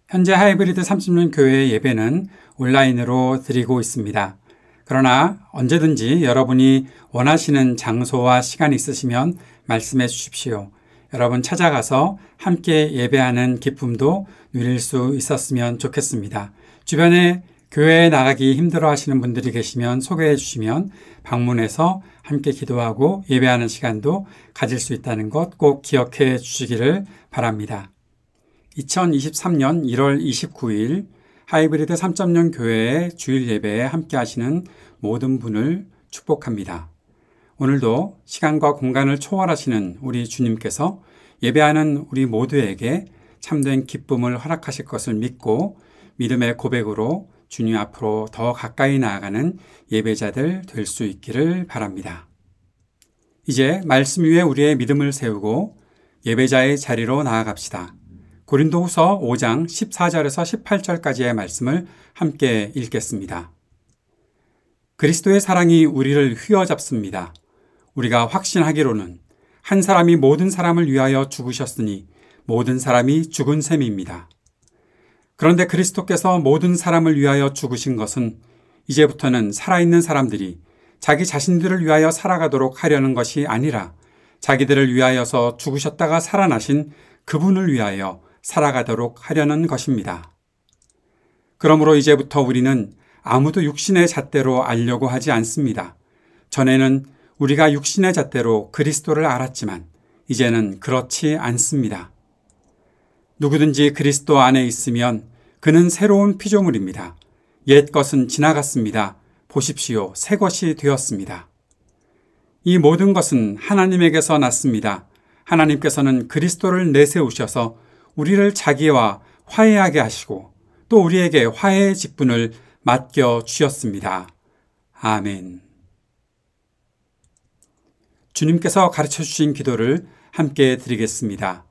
현재 하이브리드 30년 교회 예배는 온라인으로 드리고 있습니다. 그러나 언제든지 여러분이 원하시는 장소와 시간이 있으시면 말씀해 주십시오. 여러분 찾아가서 함께 예배하는 기쁨도 누릴 수 있었으면 좋겠습니다. 주변에 교회에 나가기 힘들어 하시는 분들이 계시면 소개해 주시면 방문해서 함께 기도하고 예배하는 시간도 가질 수 있다는 것 꼭 기억해 주시기를 바랍니다. 2023년 1월 29일 하이브리드 3.0 교회의 주일 예배에 함께 하시는 모든 분을 축복합니다. 오늘도 시간과 공간을 초월하시는 우리 주님께서 예배하는 우리 모두에게 참된 기쁨을 허락하실 것을 믿고 믿음의 고백으로 주님 앞으로 더 가까이 나아가는 예배자들 될 수 있기를 바랍니다. 이제 말씀 위에 우리의 믿음을 세우고 예배자의 자리로 나아갑시다. 고린도후서 5장 14절에서 18절까지의 말씀을 함께 읽겠습니다. 그리스도의 사랑이 우리를 휘어잡습니다. 우리가 확신하기로는 한 사람이 모든 사람을 위하여 죽으셨으니 모든 사람이 죽은 셈입니다. 그런데 그리스도께서 모든 사람을 위하여 죽으신 것은 이제부터는 살아있는 사람들이 자기 자신들을 위하여 살아가도록 하려는 것이 아니라 자기들을 위하여서 죽으셨다가 살아나신 그분을 위하여 살아가도록 하려는 것입니다. 그러므로 이제부터 우리는 아무도 육신의 잣대로 알려고 하지 않습니다. 전에는 우리가 육신의 잣대로 그리스도를 알았지만 이제는 그렇지 않습니다. 누구든지 그리스도 안에 있으면 그는 새로운 피조물입니다. 옛 것은 지나갔습니다. 보십시오. 새 것이 되었습니다. 이 모든 것은 하나님에게서 났습니다. 하나님께서는 그리스도를 내세우셔서 우리를 자기와 화해하게 하시고 또 우리에게 화해의 직분을 맡겨 주셨습니다. 아멘. 주님께서 가르쳐 주신 기도를 함께 드리겠습니다.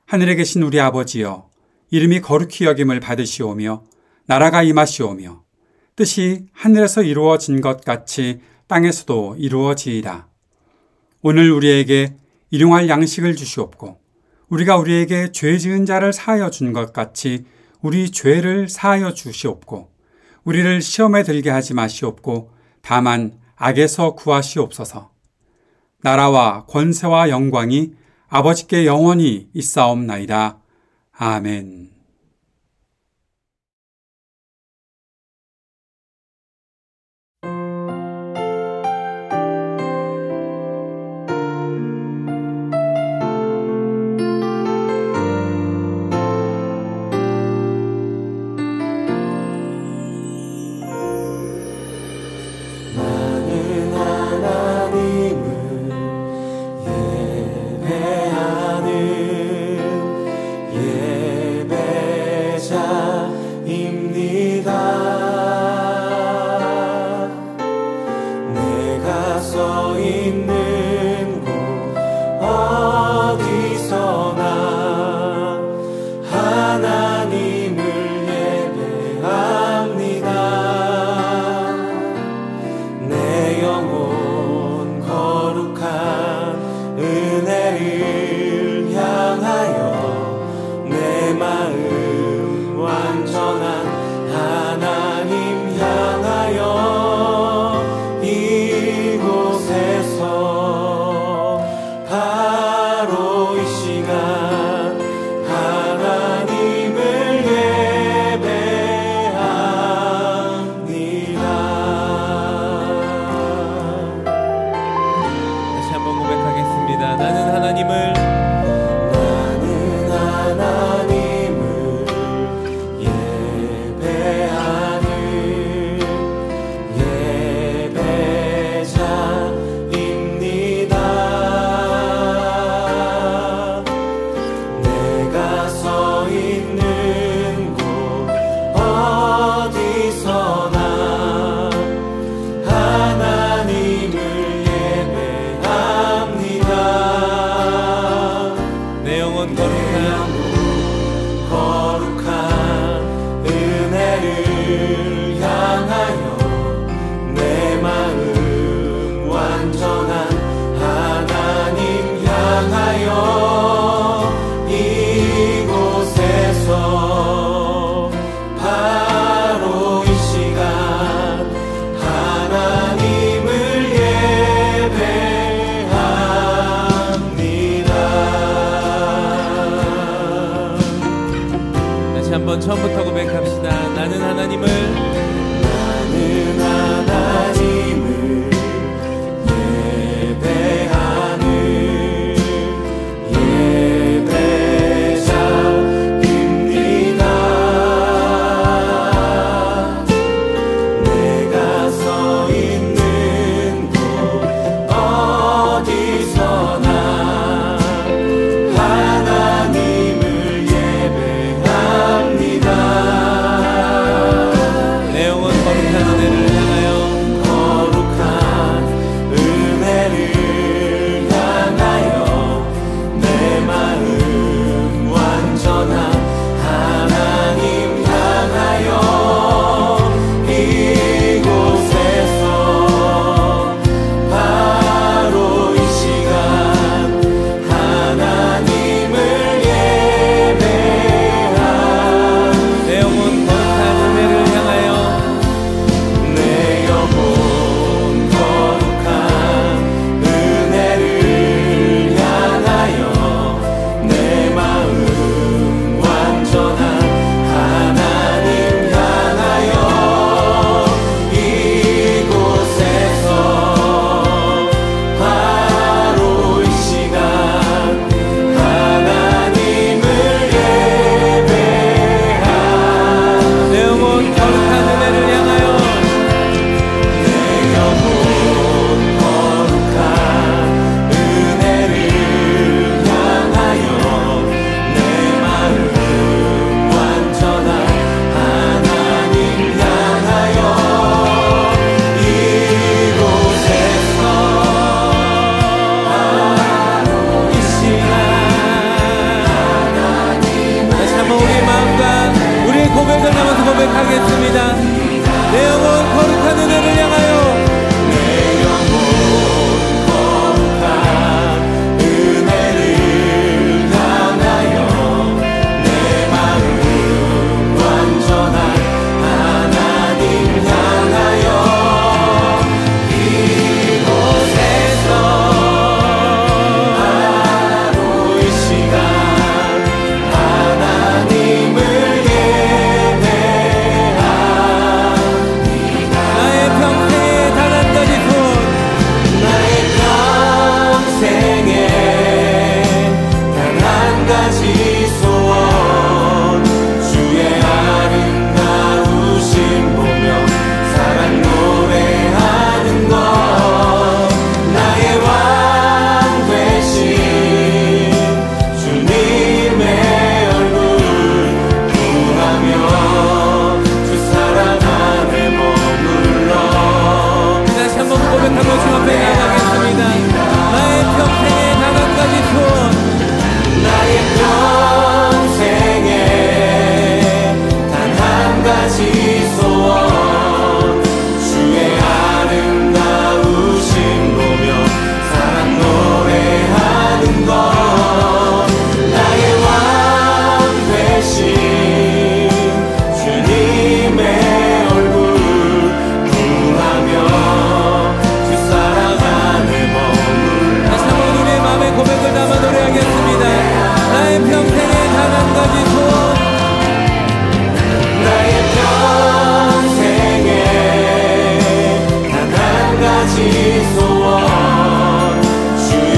하늘에 계신 우리 아버지여, 이름이 거룩히 여김을 받으시오며 나라가 임하시오며 뜻이 하늘에서 이루어진 것 같이 땅에서도 이루어지이다. 오늘 우리에게 일용할 양식을 주시옵고 우리가 우리에게 죄 지은 자를 사하여 준 것 같이 우리 죄를 사하여 주시옵고 우리를 시험에 들게 하지 마시옵고 다만 악에서 구하시옵소서. 나라와 권세와 영광이 아버지께 영원히 있사옵나이다. 아멘. 나는 하나님을 한번 처음부터 고백합시다. 나는 하나님을 예배하는 예배자입니다. 내가 서 있는 곳 어디서나 하나님을 예배합니다. 내 영혼 거룩한 은혜를 향하여 거룩한 은혜를 향하여 내 마음 완전한 하나님 향하여 이곳에서 바로 이 시간 하나님을 예배하 내 영혼 거룩한 은혜를 향하여 내 영혼 거룩한 은혜를 향하여 내 마음 완전한 하나님 향하여 이곳에서 바로 이 시간 하나님을 예배하 내 영혼 거룩한 은혜를 향하여 내 영혼 거룩한 은혜를 향하여 내 마음 완전한 하나님 향하여 이곳에서 바로 이 시간 다시 한번 우리의 마음과 우리의 고백을 담아서 고백하겠습니다. 내 영혼 거룩한 은혜를 향하여 내 영혼 거룩한 은혜를 향하여 내 마음 완전한 하나님 향하여 이곳에서 바로 이 시간 하나님을 예배하 나의 평생에 단 한 가지 손 나의 평생에 단 한 가지 소원 주의 아름다우심 보며 사랑 노래하는 것 나의 왕 되신 주님의 얼굴 구하며 주 사랑 안에 머물러 다시 한번 고백하며 주 앞에 나가겠습니다. 나의 평생에 단 한 가지 손 나의 평생에 단 한 가지 소원 주의 아름다우심 보며 사랑 노래하는 것 나의 왕 되신 주님의 얼굴 구하며 주 사랑 안에 머물러 다시 한번 우리의 마음의 고백을 담아 노래하겠습니다. 나의 평생에 단 한 가지 손 나의 평생에 단 한 가지 소원 주의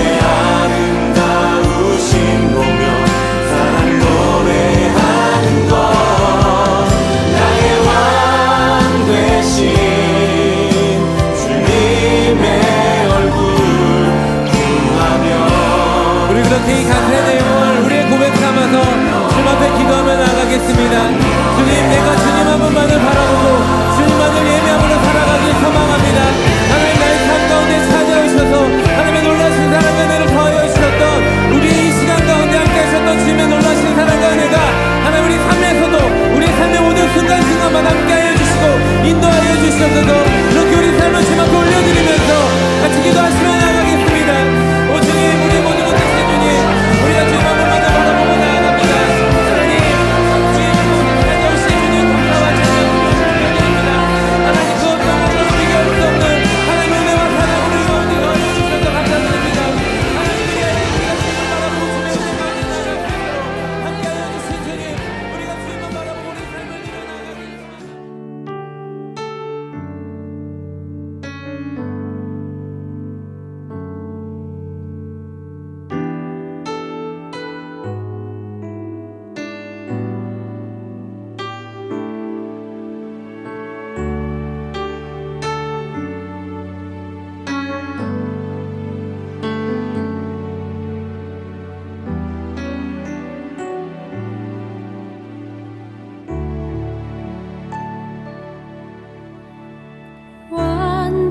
아름다우심 보며 사랑 노래하는 것 나의 왕 되신 주님의 얼굴 구하며 우리 그렇게 이 간절한 내용을 우리의 고백 삼아서 주님 앞에 기도하며 나가겠습니다. 주님, 내가 주님 한 분만을 바라보고 주님만을 예배함으로 살아가길 소망합니다. 하나님, 나의 삶 가운데 찾아오셔서 하나님의 놀라신 사랑과 은혜를 더하여 주셨던 우리 이 시간 가운데 함께 하셨던 주님의 놀라신 사랑과 은혜가 하나님 우리 삶에서도 우리 삶의 모든 순간순간마다 함께 하여 주시고 인도하여 주셔서도 이렇게 우리 삶을 주님 앞에 올려드리면서 같이 기도하시며 나가겠습니다. 오 주님, 우리 모든 것 되신 주님, 우리가 주님 한 분만을 바라보고 나아갑니다. 하나님, 주님 찾아오신 주님 감사와 찬양 드립니다. 하나님, 그 어떤 것도 우리가 할 수 없는 하나님 은혜와 사랑으로 이루어져 주셔서 감사드립니다. 하나님, 우리가 주님을 바라보고 주님의 은혜 가운데 나아갈 수 있도록 함께하여 주신 주님, 우리가 주님만 바라보고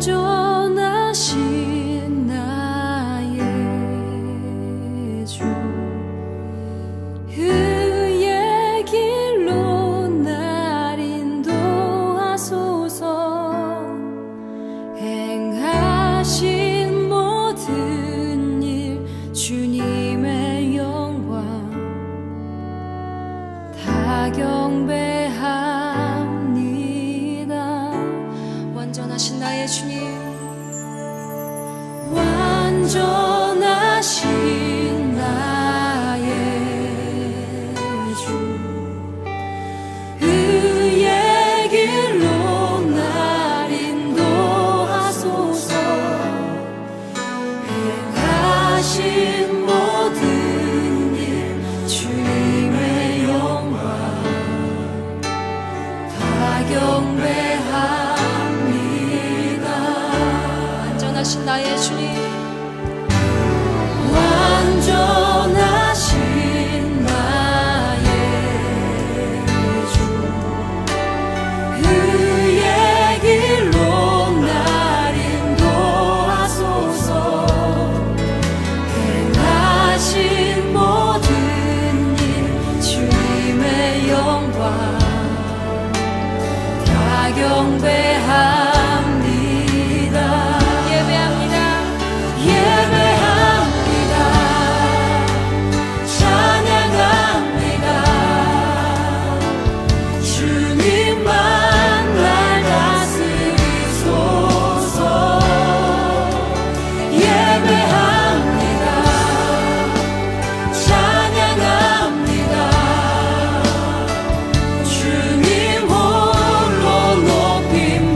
완전하신 나의 주 그의 길로 날 인도하소서 행하신 모든 일 주님의 영광 다 경배합니다. 완전하신 나의 주님 완전하신 나의 주 그의 길로 날 인도하소서 행하신 모든 일 주님의 영광 다 경배합니다. 완전하신 나의 주님 완전하신 나의 주 그의 길로 날 인도하소서 행하신 모든 일 주님의 영광 다 경배합니다. 예배합니다. 예배합니다. 찬양합니다. 주님만 날 다스리소서. 예배합니다. 찬양합니다. 주님 홀로 높임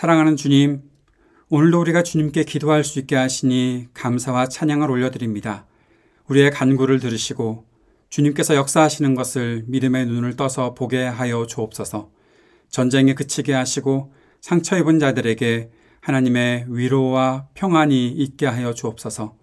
사랑하는 주님, 오늘도 우리가 주님께 기도할 수 있게 하시니 감사와 찬양을 올려드립니다. 우리의 간구를 들으시고 주님께서 역사하시는 것을 믿음의 눈을 떠서 보게 하여 주옵소서. 전쟁이 그치게 하시고 상처 입은 자들에게 하나님의 위로와 평안이 있게 하여 주옵소서.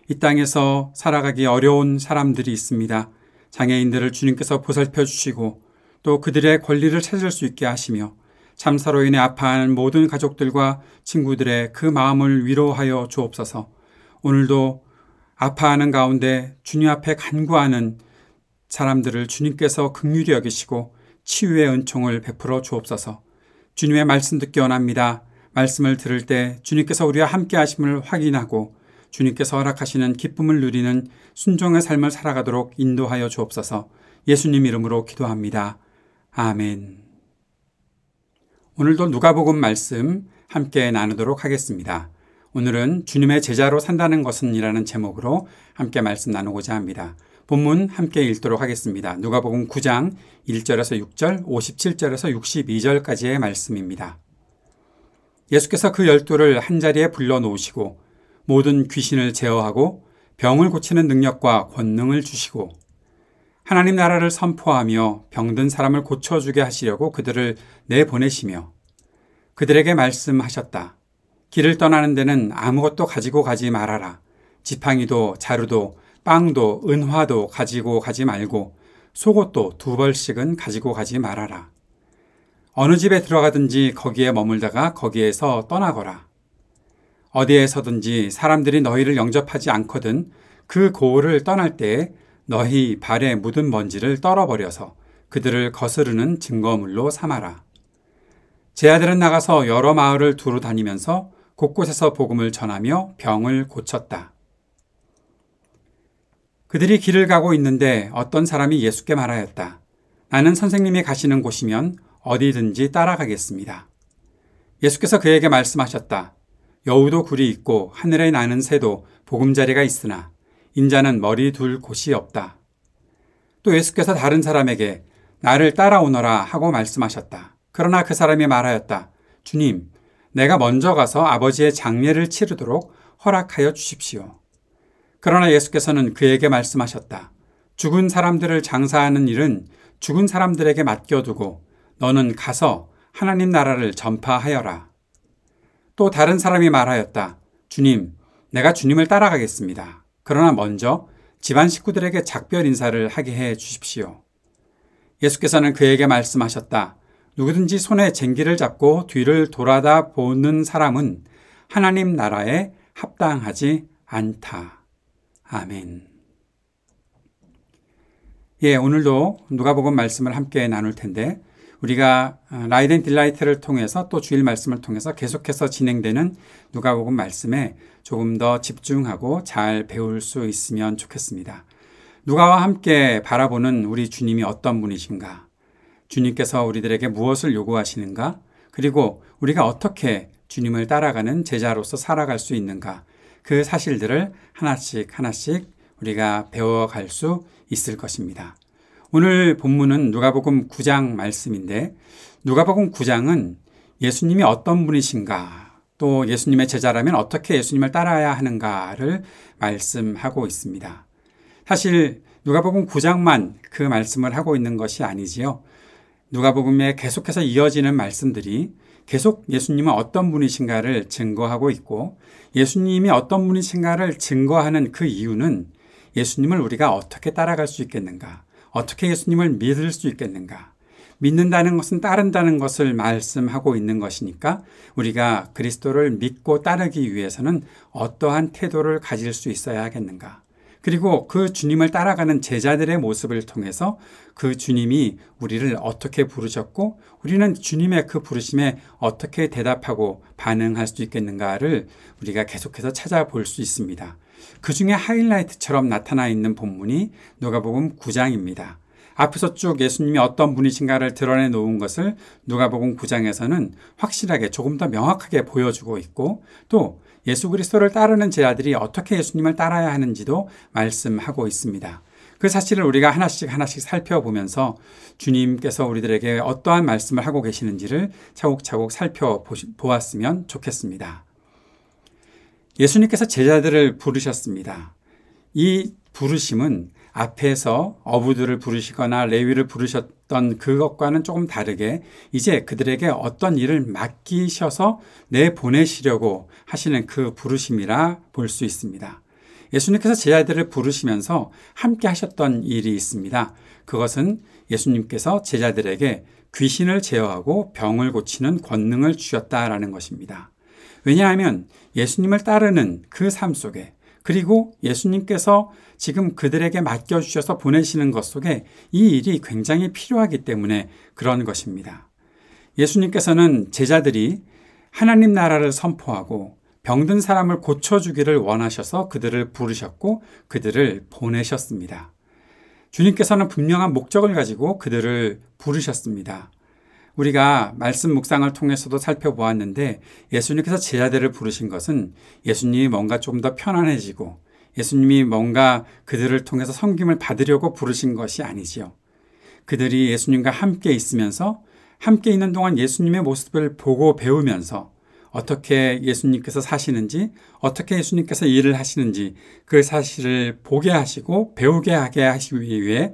이 땅에서 살아가기 어려운 사람들이 있습니다. 장애인들을 주님께서 보살펴 주시고 또 그들의 권리를 찾을 수 있게 하시며 참사로 인해 아파하는 모든 가족들과 친구들의 그 마음을 위로하여 주옵소서. 오늘도 아파하는 가운데 주님 앞에 간구하는 사람들을 주님께서 긍휼히 여기시고 치유의 은총을 베풀어 주옵소서. 주님의 말씀 듣기 원합니다. 말씀을 들을 때 주님께서 우리와 함께 하심을 확인하고 주님께서 허락하시는 기쁨을 누리는 순종의 삶을 살아가도록 인도하여 주옵소서. 예수님 이름으로 기도합니다. 아멘. 오늘도 누가복음 말씀 함께 나누도록 하겠습니다. 오늘은 주님의 제자로 산다는 것은 이라는 제목으로 함께 말씀 나누고자 합니다. 본문 함께 읽도록 하겠습니다. 누가복음 9장 1절에서 6절, 57절에서 62절까지의 말씀입니다. 예수께서 그 12를 한자리에 불러놓으시고 모든 귀신을 제어하고 병을 고치는 능력과 권능을 주시고 하나님 나라를 선포하며 병든 사람을 고쳐주게 하시려고 그들을 내보내시며 그들에게 말씀하셨다. 길을 떠나는 데는 아무것도 가지고 가지 말아라. 지팡이도 자루도 빵도 은화도 가지고 가지 말고 속옷도 2벌씩은 가지고 가지 말아라. 어느 집에 들어가든지 거기에 머물다가 거기에서 떠나거라. 어디에서든지 사람들이 너희를 영접하지 않거든 그 고을을 떠날 때에 너희 발에 묻은 먼지를 떨어버려서 그들을 거스르는 증거물로 삼아라. 제 아들은 나가서 여러 마을을 두루 다니면서 곳곳에서 복음을 전하며 병을 고쳤다. 그들이 길을 가고 있는데 어떤 사람이 예수께 말하였다. 나는 선생님이 가시는 곳이면 어디든지 따라가겠습니다. 예수께서 그에게 말씀하셨다. 여우도 굴이 있고 하늘에 나는 새도 보금자리가 있으나 인자는 머리 둘 곳이 없다. 또 예수께서 다른 사람에게 나를 따라오너라 하고 말씀하셨다. 그러나 그 사람이 말하였다. 주님, 내가 먼저 가서 아버지의 장례를 치르도록 허락하여 주십시오. 그러나 예수께서는 그에게 말씀하셨다. 죽은 사람들을 장사하는 일은 죽은 사람들에게 맡겨두고 너는 가서 하나님 나라를 전파하여라. 또 다른 사람이 말하였다. 주님, 내가 주님을 따라가겠습니다. 그러나 먼저 집안 식구들에게 작별 인사를 하게 해 주십시오. 예수께서는 그에게 말씀하셨다. 누구든지 손에 쟁기를 잡고 뒤를 돌아다 보는 사람은 하나님 나라에 합당하지 않다. 아멘. 오늘도 누가복음 말씀을 함께 나눌 텐데 우리가 라이드 앤 딜라이트를 통해서 또 주일 말씀을 통해서 계속해서 진행되는 누가복음 말씀에 조금 더 집중하고 잘 배울 수 있으면 좋겠습니다. 누가와 함께 바라보는 우리 주님이 어떤 분이신가? 주님께서 우리들에게 무엇을 요구하시는가? 그리고 우리가 어떻게 주님을 따라가는 제자로서 살아갈 수 있는가? 그 사실들을 하나씩 우리가 배워갈 수 있을 것입니다. 오늘 본문은 누가복음 9장 말씀인데 누가복음 9장은 예수님이 어떤 분이신가 또 예수님의 제자라면 어떻게 예수님을 따라야 하는가를 말씀하고 있습니다. 사실 누가복음 9장만 그 말씀을 하고 있는 것이 아니지요. 누가복음에 계속해서 이어지는 말씀들이 계속 예수님은 어떤 분이신가를 증거하고 있고 예수님이 어떤 분이신가를 증거하는 그 이유는 예수님을 우리가 어떻게 따라갈 수 있겠는가? 어떻게 예수님을 믿을 수 있겠는가? 믿는다는 것은 따른다는 것을 말씀하고 있는 것이니까 우리가 그리스도를 믿고 따르기 위해서는 어떠한 태도를 가질 수 있어야 하겠는가? 그리고 그 주님을 따라가는 제자들의 모습을 통해서 그 주님이 우리를 어떻게 부르셨고 우리는 주님의 그 부르심에 어떻게 대답하고 반응할 수 있겠는가를 우리가 계속해서 찾아볼 수 있습니다. 그 중에 하이라이트처럼 나타나 있는 본문이 누가복음 9장입니다. 앞에서 쭉 예수님이 어떤 분이신가를 드러내 놓은 것을 누가복음 9장에서는 확실하게 조금 더 명확하게 보여주고 있고 또 예수 그리스도를 따르는 제자들이 어떻게 예수님을 따라야 하는지도 말씀하고 있습니다. 그 사실을 우리가 하나씩 하나씩 살펴보면서 주님께서 우리들에게 어떠한 말씀을 하고 계시는지를 차곡차곡 살펴보았으면 좋겠습니다. 예수님께서 제자들을 부르셨습니다. 이 부르심은 앞에서 어부들을 부르시거나 레위를 부르셨던 그것과는 조금 다르게 이제 그들에게 어떤 일을 맡기셔서 내보내시려고 하시는 그 부르심이라 볼 수 있습니다. 예수님께서 제자들을 부르시면서 함께 하셨던 일이 있습니다. 그것은 예수님께서 제자들에게 귀신을 제어하고 병을 고치는 권능을 주셨다라는 것입니다. 왜냐하면 예수님을 따르는 그 삶 속에 그리고 예수님께서 지금 그들에게 맡겨주셔서 보내시는 것 속에 이 일이 굉장히 필요하기 때문에 그런 것입니다. 예수님께서는 제자들이 하나님 나라를 선포하고 병든 사람을 고쳐주기를 원하셔서 그들을 부르셨고 그들을 보내셨습니다. 주님께서는 분명한 목적을 가지고 그들을 부르셨습니다. 우리가 말씀 묵상을 통해서도 살펴보았는데 예수님께서 제자들을 부르신 것은 예수님이 뭔가 좀 더 편안해지고 예수님이 뭔가 그들을 통해서 섬김을 받으려고 부르신 것이 아니지요. 그들이 예수님과 함께 있으면서 함께 있는 동안 예수님의 모습을 보고 배우면서 어떻게 예수님께서 사시는지 어떻게 예수님께서 일을 하시는지 그 사실을 보게 하시고 배우게 하게 하시기 위해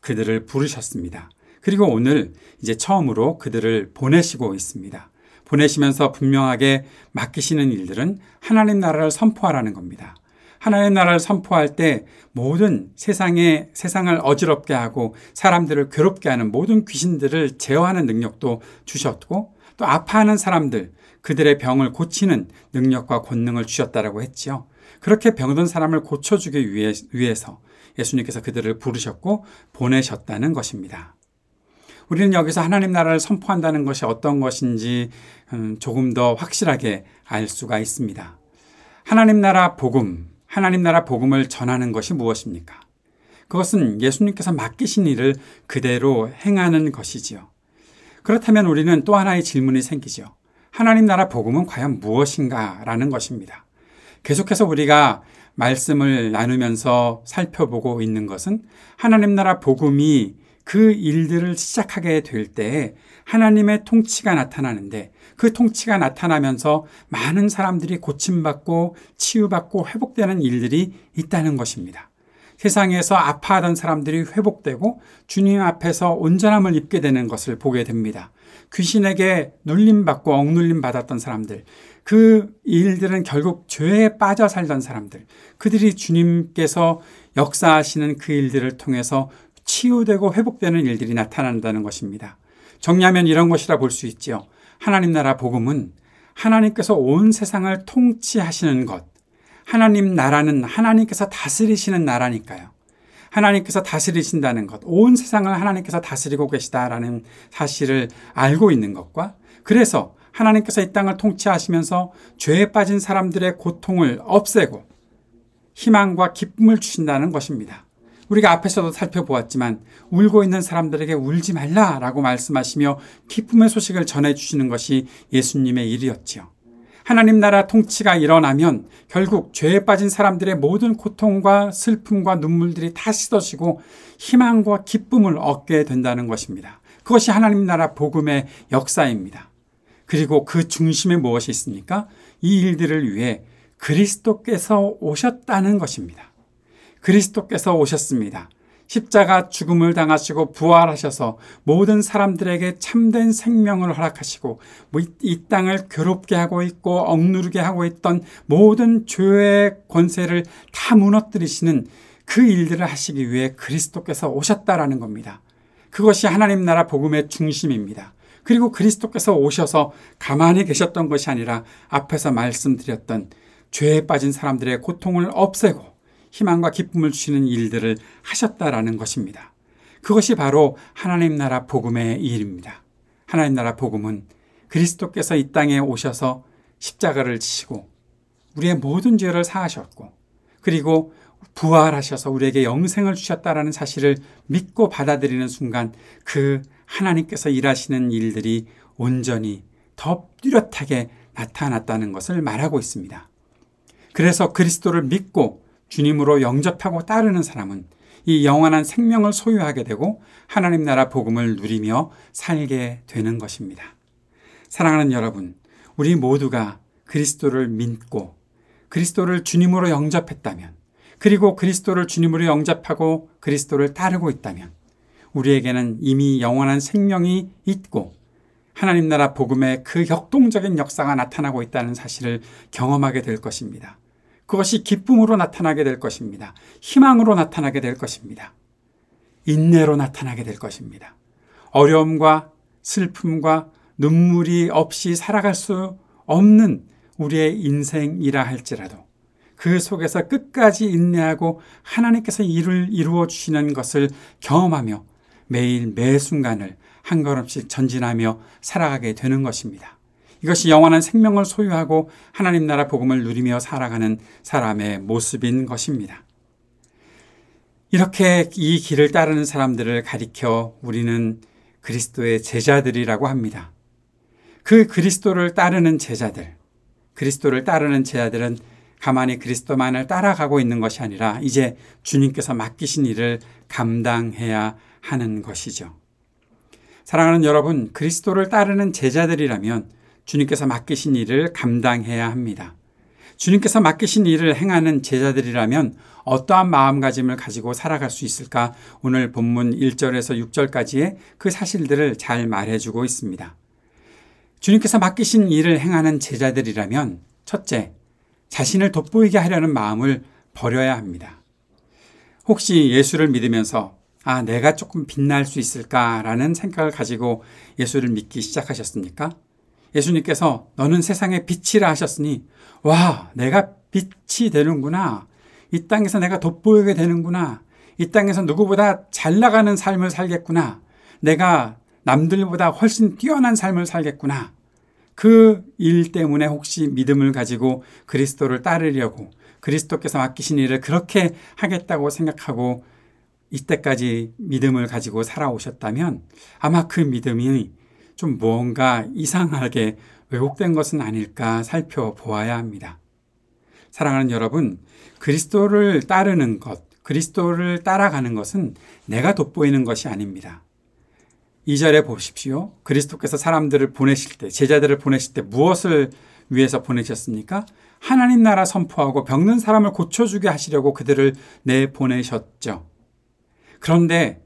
그들을 부르셨습니다. 그리고 오늘 이제 처음으로 그들을 보내시고 있습니다. 보내시면서 분명하게 맡기시는 일들은 하나님 나라를 선포하라는 겁니다. 하나님 나라를 선포할 때 모든 세상을 어지럽게 하고 사람들을 괴롭게 하는 모든 귀신들을 제어하는 능력도 주셨고 또 아파하는 사람들, 그들의 병을 고치는 능력과 권능을 주셨다라고 했지요. 그렇게 병든 사람을 고쳐주기 위해서 예수님께서 그들을 부르셨고 보내셨다는 것입니다. 우리는 여기서 하나님 나라를 선포한다는 것이 어떤 것인지 조금 더 확실하게 알 수가 있습니다. 하나님 나라 복음을 전하는 것이 무엇입니까? 그것은 예수님께서 맡기신 일을 그대로 행하는 것이지요. 그렇다면 우리는 또 하나의 질문이 생기죠. 하나님 나라 복음은 과연 무엇인가? 라는 것입니다. 계속해서 우리가 말씀을 나누면서 살펴보고 있는 것은 하나님 나라 복음이 그 일들을 시작하게 될 때 하나님의 통치가 나타나는데 그 통치가 나타나면서 많은 사람들이 고침받고 치유받고 회복되는 일들이 있다는 것입니다. 세상에서 아파하던 사람들이 회복되고 주님 앞에서 온전함을 입게 되는 것을 보게 됩니다. 귀신에게 눌림받고 억눌림 받았던 사람들, 그 일들은 결국 죄에 빠져 살던 사람들, 그들이 주님께서 역사하시는 그 일들을 통해서 치유되고 회복되는 일들이 나타난다는 것입니다. 정리하면 이런 것이라 볼 수 있지요. 하나님 나라 복음은 하나님께서 온 세상을 통치하시는 것, 하나님 나라는 하나님께서 다스리시는 나라니까요. 하나님께서 다스리신다는 것, 온 세상을 하나님께서 다스리고 계시다라는 사실을 알고 있는 것과 그래서 하나님께서 이 땅을 통치하시면서 죄에 빠진 사람들의 고통을 없애고 희망과 기쁨을 주신다는 것입니다. 우리가 앞에서도 살펴보았지만 울고 있는 사람들에게 울지 말라라고 말씀하시며 기쁨의 소식을 전해주시는 것이 예수님의 일이었지요. 하나님 나라 통치가 일어나면 결국 죄에 빠진 사람들의 모든 고통과 슬픔과 눈물들이 다 씻어지고 희망과 기쁨을 얻게 된다는 것입니다. 그것이 하나님 나라 복음의 역사입니다. 그리고 그 중심에 무엇이 있습니까? 이 일들을 위해 그리스도께서 오셨다는 것입니다. 그리스도께서 오셨습니다. 십자가 죽음을 당하시고 부활하셔서 모든 사람들에게 참된 생명을 허락하시고 이 땅을 괴롭게 하고 있고 억누르게 하고 있던 모든 죄의 권세를 다 무너뜨리시는 그 일들을 하시기 위해 그리스도께서 오셨다라는 겁니다. 그것이 하나님 나라 복음의 중심입니다. 그리고 그리스도께서 오셔서 가만히 계셨던 것이 아니라 앞에서 말씀드렸던 죄에 빠진 사람들의 고통을 없애고 희망과 기쁨을 주시는 일들을 하셨다라는 것입니다. 그것이 바로 하나님 나라 복음의 일입니다. 하나님 나라 복음은 그리스도께서 이 땅에 오셔서 십자가를 지시고 우리의 모든 죄를 사하셨고 그리고 부활하셔서 우리에게 영생을 주셨다라는 사실을 믿고 받아들이는 순간 그 하나님께서 일하시는 일들이 온전히 더 뚜렷하게 나타났다는 것을 말하고 있습니다. 그래서 그리스도를 믿고 주님으로 영접하고 따르는 사람은 이 영원한 생명을 소유하게 되고 하나님 나라 복음을 누리며 살게 되는 것입니다. 사랑하는 여러분, 우리 모두가 그리스도를 믿고 그리스도를 주님으로 영접했다면, 그리고 그리스도를 주님으로 영접하고 그리스도를 따르고 있다면 우리에게는 이미 영원한 생명이 있고 하나님 나라 복음의 그 역동적인 역사가 나타나고 있다는 사실을 경험하게 될 것입니다. 그것이 기쁨으로 나타나게 될 것입니다. 희망으로 나타나게 될 것입니다. 인내로 나타나게 될 것입니다. 어려움과 슬픔과 눈물이 없이 살아갈 수 없는 우리의 인생이라 할지라도 그 속에서 끝까지 인내하고 하나님께서 일을 이루어 주시는 것을 경험하며 매일 매 순간을 한 걸음씩 전진하며 살아가게 되는 것입니다. 이것이 영원한 생명을 소유하고 하나님 나라 복음을 누리며 살아가는 사람의 모습인 것입니다. 이렇게 이 길을 따르는 사람들을 가리켜 우리는 그리스도의 제자들이라고 합니다. 그 그리스도를 따르는 제자들은 가만히 그리스도만을 따라가고 있는 것이 아니라 이제 주님께서 맡기신 일을 감당해야 하는 것이죠. 사랑하는 여러분, 그리스도를 따르는 제자들이라면 주님께서 맡기신 일을 감당해야 합니다. 주님께서 맡기신 일을 행하는 제자들이라면 어떠한 마음가짐을 가지고 살아갈 수 있을까? 오늘 본문 1절에서 6절까지의 그 사실들을 잘 말해주고 있습니다. 주님께서 맡기신 일을 행하는 제자들이라면 첫째, 자신을 돋보이게 하려는 마음을 버려야 합니다. 혹시 예수를 믿으면서 내가 조금 빛날 수 있을까라는 생각을 가지고 예수를 믿기 시작하셨습니까? 예수님께서 너는 세상의 빛이라 하셨으니 내가 빛이 되는구나. 이 땅에서 내가 돋보이게 되는구나. 이 땅에서 누구보다 잘 나가는 삶을 살겠구나. 내가 남들보다 훨씬 뛰어난 삶을 살겠구나. 그 일 때문에 혹시 믿음을 가지고 그리스도를 따르려고 그리스도께서 맡기신 일을 그렇게 하겠다고 생각하고 이때까지 믿음을 가지고 살아오셨다면 아마 그 믿음이 좀 무언가 이상하게 왜곡된 것은 아닐까 살펴보아야 합니다. 사랑하는 여러분, 그리스도를 따르는 것, 그리스도를 따라가는 것은 내가 돋보이는 것이 아닙니다. 2절에 보십시오. 그리스도께서 사람들을 보내실 때, 제자들을 보내실 때 무엇을 위해서 보내셨습니까? 하나님 나라 선포하고 병든 사람을 고쳐주게 하시려고 그들을 내보내셨죠. 그런데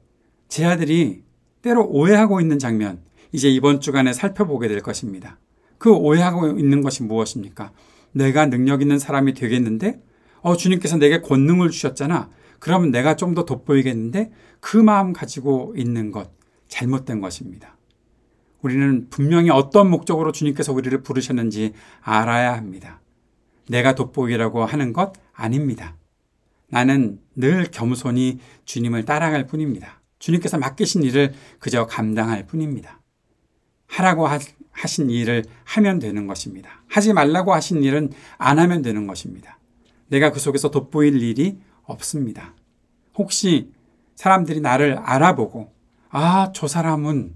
제자들이 때로 오해하고 있는 장면, 이제 이번 주간에 살펴보게 될 것입니다. 그 오해하고 있는 것이 무엇입니까? 내가 능력 있는 사람이 되겠는데? 주님께서 내게 권능을 주셨잖아. 그러면 내가 좀 더 돋보이겠는데? 그 마음 가지고 있는 것, 잘못된 것입니다. 우리는 분명히 어떤 목적으로 주님께서 우리를 부르셨는지 알아야 합니다. 내가 돋보이라고 하는 것 아닙니다. 나는 늘 겸손히 주님을 따라갈 뿐입니다. 주님께서 맡기신 일을 그저 감당할 뿐입니다. 하라고 하신 일을 하면 되는 것입니다. 하지 말라고 하신 일은 안 하면 되는 것입니다. 내가 그 속에서 돋보일 일이 없습니다. 혹시 사람들이 나를 알아보고 저 사람은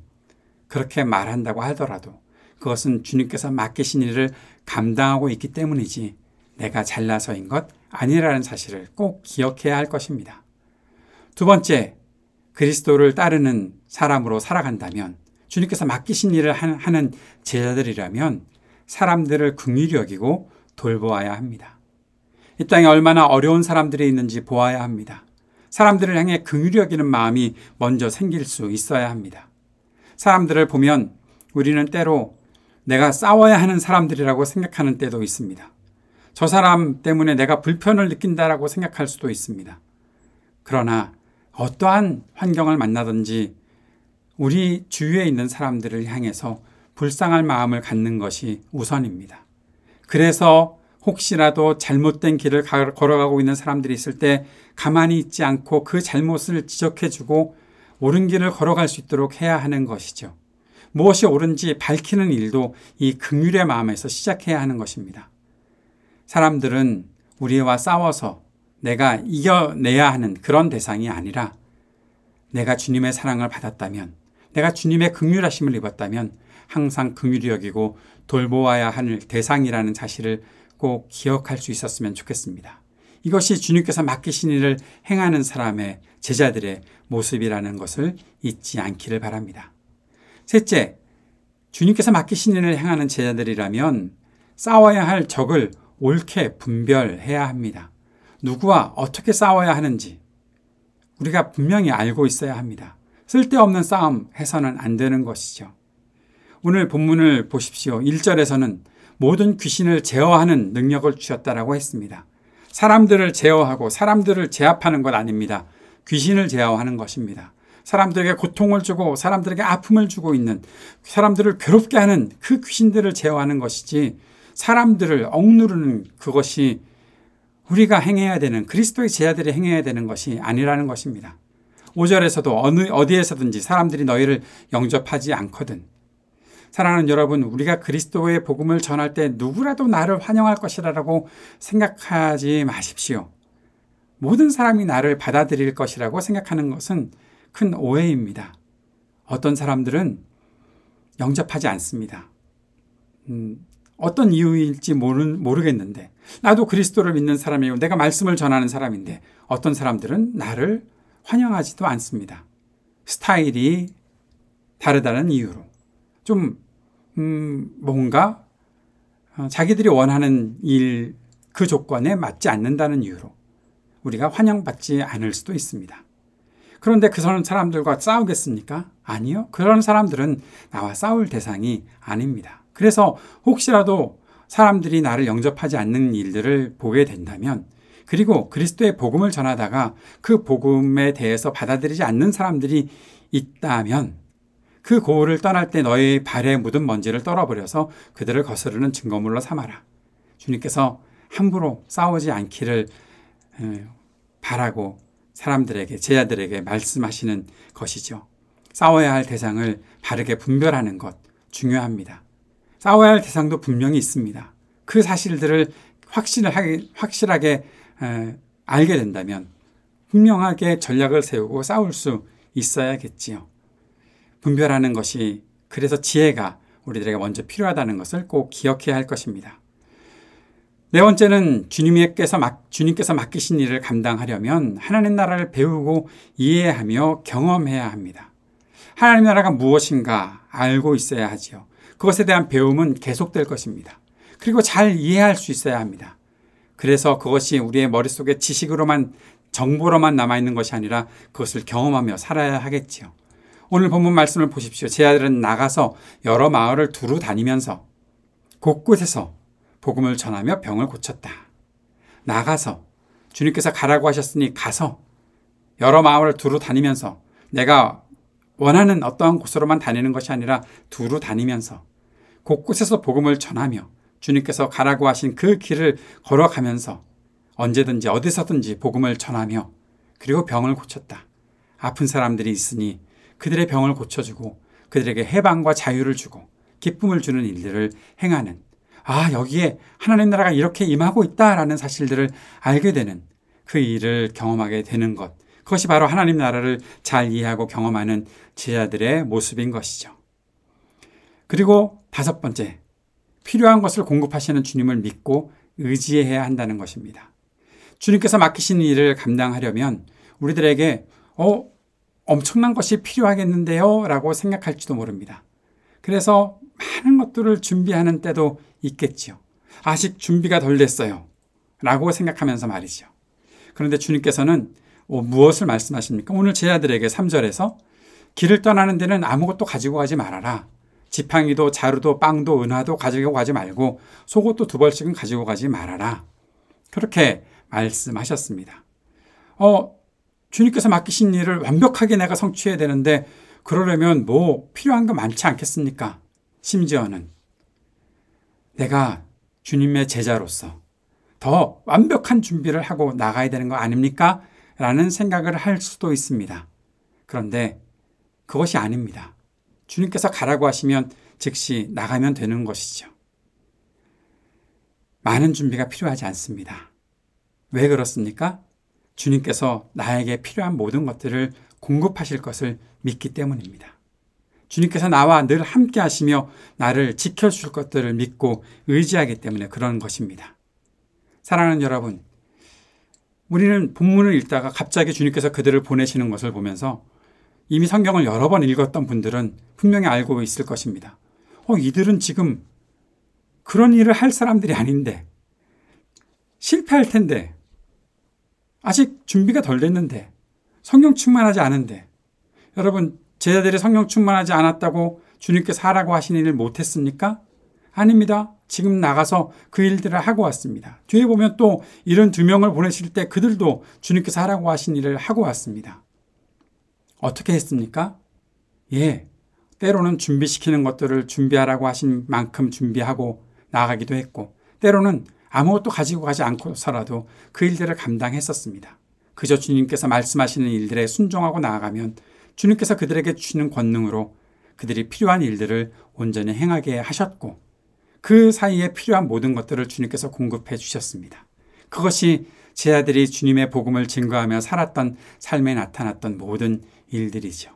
그렇게 말한다고 하더라도 그것은 주님께서 맡기신 일을 감당하고 있기 때문이지 내가 잘나서인 것 아니라는 사실을 꼭 기억해야 할 것입니다. 두 번째, 그리스도를 따르는 사람으로 살아간다면, 주님께서 맡기신 일을 하는 제자들이라면 사람들을 긍휼히 여기고 돌보아야 합니다. 이 땅에 얼마나 어려운 사람들이 있는지 보아야 합니다. 사람들을 향해 긍휼히 여기는 마음이 먼저 생길 수 있어야 합니다. 사람들을 보면 우리는 때로 내가 싸워야 하는 사람들이라고 생각하는 때도 있습니다. 저 사람 때문에 내가 불편을 느낀다라고 생각할 수도 있습니다. 그러나 어떠한 환경을 만나든지 우리 주위에 있는 사람들을 향해서 불쌍할 마음을 갖는 것이 우선입니다. 그래서 혹시라도 잘못된 길을 걸어가고 있는 사람들이 있을 때 가만히 있지 않고 그 잘못을 지적해주고 옳은 길을 걸어갈 수 있도록 해야 하는 것이죠. 무엇이 옳은지 밝히는 일도 이 긍휼의 마음에서 시작해야 하는 것입니다. 사람들은 우리와 싸워서 내가 이겨내야 하는 그런 대상이 아니라 내가 주님의 사랑을 받았다면, 내가 주님의 긍휼하심을 입었다면 항상 긍휼히 여기고 돌보아야 할 대상이라는 사실을 꼭 기억할 수 있었으면 좋겠습니다. 이것이 주님께서 맡기신 일을 행하는 사람의 제자들의 모습이라는 것을 잊지 않기를 바랍니다. 셋째, 주님께서 맡기신 일을 행하는 제자들이라면 싸워야 할 적을 옳게 분별해야 합니다. 누구와 어떻게 싸워야 하는지 우리가 분명히 알고 있어야 합니다. 쓸데없는 싸움 해서는 안 되는 것이죠. 오늘 본문을 보십시오. 1절에서는 모든 귀신을 제어하는 능력을 주셨다라고 했습니다. 사람들을 제어하고 사람들을 제압하는 것 아닙니다. 귀신을 제어하는 것입니다. 사람들에게 고통을 주고 사람들에게 아픔을 주고 있는, 사람들을 괴롭게 하는 그 귀신들을 제어하는 것이지, 사람들을 억누르는 그것이 우리가 행해야 되는, 그리스도의 제자들이 행해야 되는 것이 아니라는 것입니다. 5절에서도 어디에서든지 사람들이 너희를 영접하지 않거든. 사랑하는 여러분, 우리가 그리스도의 복음을 전할 때 누구라도 나를 환영할 것이라고 생각하지 마십시오. 모든 사람이 나를 받아들일 것이라고 생각하는 것은 큰 오해입니다. 어떤 사람들은 영접하지 않습니다. 어떤 이유일지 모르겠는데, 나도 그리스도를 믿는 사람이고 내가 말씀을 전하는 사람인데 어떤 사람들은 나를 환영하지도 않습니다. 스타일이 다르다는 이유로, 좀 뭔가 자기들이 원하는 일, 그 조건에 맞지 않는다는 이유로 우리가 환영받지 않을 수도 있습니다. 그런데 그런 사람들과 싸우겠습니까? 아니요. 그런 사람들은 나와 싸울 대상이 아닙니다. 그래서 혹시라도 사람들이 나를 영접하지 않는 일들을 보게 된다면, 그리고 그리스도의 복음을 전하다가 그 복음에 대해서 받아들이지 않는 사람들이 있다면 그 고을을 떠날 때 너의 발에 묻은 먼지를 떨어버려서 그들을 거스르는 증거물로 삼아라. 주님께서 함부로 싸우지 않기를 바라고 사람들에게, 제자들에게 말씀하시는 것이죠. 싸워야 할 대상을 바르게 분별하는 것 중요합니다. 싸워야 할 대상도 분명히 있습니다. 그 사실들을 확실하게 알게 된다면 분명하게 전략을 세우고 싸울 수 있어야겠지요. 분별하는 것이, 그래서 지혜가 우리들에게 먼저 필요하다는 것을 꼭 기억해야 할 것입니다. 네 번째는 주님께서 맡기신 일을 감당하려면 하나님 나라를 배우고 이해하며 경험해야 합니다. 하나님 나라가 무엇인가 알고 있어야 하지요. 그것에 대한 배움은 계속될 것입니다. 그리고 잘 이해할 수 있어야 합니다. 그래서 그것이 우리의 머릿속에 지식으로만, 정보로만 남아있는 것이 아니라 그것을 경험하며 살아야 하겠지요. 오늘 본문 말씀을 보십시오. 제자들은 나가서 여러 마을을 두루 다니면서 곳곳에서 복음을 전하며 병을 고쳤다. 나가서, 주님께서 가라고 하셨으니 가서 여러 마을을 두루 다니면서, 내가 원하는 어떠한 곳으로만 다니는 것이 아니라 두루 다니면서 곳곳에서 복음을 전하며 주님께서 가라고 하신 그 길을 걸어가면서 언제든지 어디서든지 복음을 전하며, 그리고 병을 고쳤다. 아픈 사람들이 있으니 그들의 병을 고쳐주고 그들에게 해방과 자유를 주고 기쁨을 주는 일들을 행하는, 여기에 하나님 나라가 이렇게 임하고 있다라는 사실들을 알게 되는 그 일을 경험하게 되는 것, 그것이 바로 하나님 나라를 잘 이해하고 경험하는 제자들의 모습인 것이죠. 그리고 다섯 번째, 필요한 것을 공급하시는 주님을 믿고 의지해야 한다는 것입니다. 주님께서 맡기신 일을 감당하려면 우리들에게 엄청난 것이 필요하겠는데요? 라고 생각할지도 모릅니다. 그래서 많은 것들을 준비하는 때도 있겠지요. 아직 준비가 덜 됐어요. 라고 생각하면서 말이죠. 그런데 주님께서는 무엇을 말씀하십니까? 오늘 제자들에게 3절에서 길을 떠나는 데는 아무것도 가지고 가지 말아라. 지팡이도 자루도 빵도 은화도 가지고 가지 말고 속옷도 2벌씩은 가지고 가지 말아라. 그렇게 말씀하셨습니다. 주님께서 맡기신 일을 완벽하게 내가 성취해야 되는데 그러려면 필요한 거 많지 않겠습니까? 심지어는 내가 주님의 제자로서 더 완벽한 준비를 하고 나가야 되는 거 아닙니까? 라는 생각을 할 수도 있습니다. 그런데 그것이 아닙니다. 주님께서 가라고 하시면 즉시 나가면 되는 것이죠. 많은 준비가 필요하지 않습니다. 왜 그렇습니까? 주님께서 나에게 필요한 모든 것들을 공급하실 것을 믿기 때문입니다. 주님께서 나와 늘 함께 하시며 나를 지켜줄 것들을 믿고 의지하기 때문에 그런 것입니다. 사랑하는 여러분, 우리는 본문을 읽다가 갑자기 주님께서 그들을 보내시는 것을 보면서 이미 성경을 여러 번 읽었던 분들은 분명히 알고 있을 것입니다. 이들은 지금 그런 일을 할 사람들이 아닌데, 실패할 텐데, 아직 준비가 덜 됐는데, 성령 충만하지 않은데, 여러분, 제자들이 성령 충만하지 않았다고 주님께서 하라고 하신 일을 못했습니까? 아닙니다. 지금 나가서 그 일들을 하고 왔습니다. 뒤에 보면 또 72명을 보내실 때 그들도 주님께서 하라고 하신 일을 하고 왔습니다. 어떻게 했습니까? 때로는 준비시키는 것들을 준비하라고 하신 만큼 준비하고 나아가기도 했고, 때로는 아무것도 가지고 가지 않고서라도 그 일들을 감당했었습니다. 그저 주님께서 말씀하시는 일들에 순종하고 나아가면 주님께서 그들에게 주시는 권능으로 그들이 필요한 일들을 온전히 행하게 하셨고, 그 사이에 필요한 모든 것들을 주님께서 공급해 주셨습니다. 그것이 제자들이 주님의 복음을 증거하며 살았던 삶에 나타났던 모든 일들이죠.